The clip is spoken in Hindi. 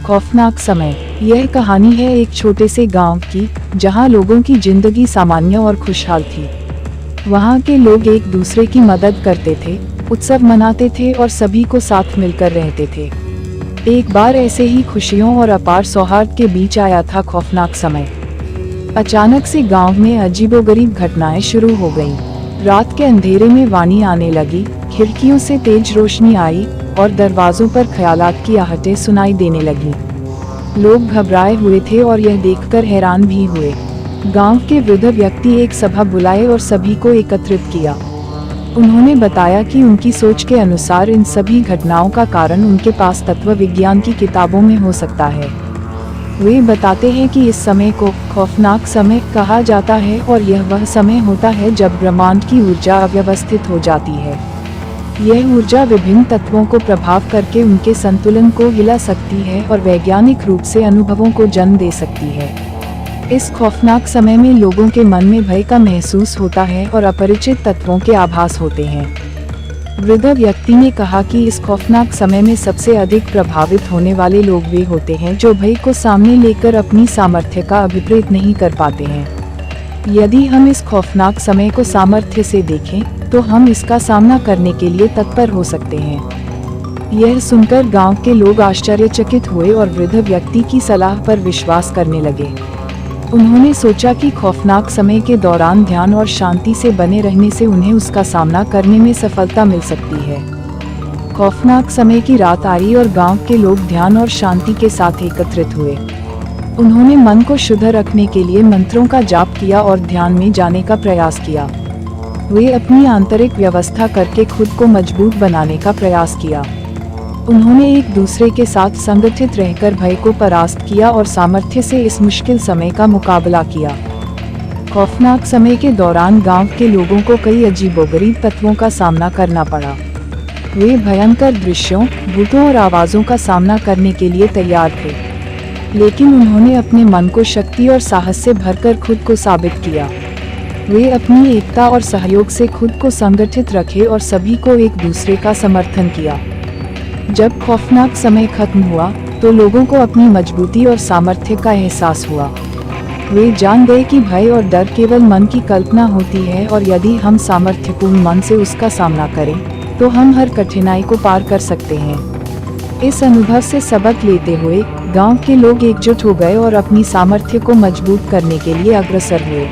खौफनाक समय। यह कहानी है एक छोटे से गांव की, जहां लोगों की जिंदगी सामान्य और खुशहाल थी। वहां के लोग एक दूसरे की मदद करते थे, उत्सव मनाते थे और सभी को साथ मिलकर रहते थे। एक बार ऐसे ही खुशियों और अपार सौहार्द के बीच आया था खौफनाक समय। अचानक से गांव में अजीबोगरीब घटनाएं शुरू हो गईं। रात के अंधेरे में वाणी आने लगी, खिड़कियों से तेज रोशनी आई और दरवाजों पर ख्यालात की आहटें सुनाई देने लगीं। लोग घबराए हुए थे और यह देखकर हैरान भी हुए। गांव के वृद्ध व्यक्ति एक सभा बुलाए और सभी को एकत्रित किया। उन्होंने बताया कि उनकी सोच के अनुसार इन सभी घटनाओं का कारण उनके पास तत्व विज्ञान की किताबों में हो सकता है। वे बताते हैं कि इस समय को खौफनाक समय कहा जाता है और यह वह समय होता है जब ब्रह्मांड की ऊर्जा अव्यवस्थित हो जाती है। यह ऊर्जा विभिन्न तत्वों को प्रभाव करके उनके संतुलन को हिला सकती है और वैज्ञानिक रूप से अनुभवों को जन्म दे सकती है। इस खौफनाक समय में लोगों के मन में भय का महसूस होता है और अपरिचित तत्वों के आभास होते हैं। वृद्ध व्यक्ति ने कहा कि इस खौफनाक समय में सबसे अधिक प्रभावित होने वाले लोग वे होते हैं जो भय को सामने लेकर अपनी सामर्थ्य का अभिप्रेत नहीं कर पाते हैं। यदि हम इस खौफनाक समय को सामर्थ्य से देखें, तो हम इसका सामना करने के लिए तत्पर हो सकते हैं। यह सुनकर गांव के लोग आश्चर्यचकित हुए और वृद्ध व्यक्ति की सलाह पर विश्वास करने लगे। उन्होंने सोचा कि खौफनाक समय के दौरान ध्यान और शांति से बने रहने से उन्हें उसका सामना करने में सफलता मिल सकती है। खौफनाक समय की रात आई और गांव के लोग ध्यान और शांति के साथ एकत्रित हुए। उन्होंने मन को शुद्ध रखने के लिए मंत्रों का जाप किया और ध्यान में जाने का प्रयास किया। वे अपनी आंतरिक व्यवस्था करके खुद को मजबूत बनाने का प्रयास किया। उन्होंने एक दूसरे के साथ संगठित रहकर भय को परास्त किया और सामर्थ्य से इस मुश्किल समय का मुकाबला किया। खौफनाक समय के दौरान गांव के लोगों को कई अजीबोगरीब तत्वों का सामना करना पड़ा। वे भयंकर दृश्यों, भूतों और आवाजों का सामना करने के लिए तैयार थे, लेकिन उन्होंने अपने मन को शक्ति और साहस से भरकर खुद को साबित किया। वे अपनी एकता और सहयोग से खुद को संगठित रखे और सभी को एक दूसरे का समर्थन किया। जब खौफनाक समय खत्म हुआ, तो लोगों को अपनी मजबूती और सामर्थ्य का एहसास हुआ। वे जान गए कि भय और डर केवल मन की कल्पना होती है और यदि हम सामर्थ्यपूर्ण मन से उसका सामना करें, तो हम हर कठिनाई को पार कर सकते हैं। इस अनुभव से सबक लेते हुए गांव के लोग एकजुट हो गए और अपनी सामर्थ्य को मजबूत करने के लिए अग्रसर हुए।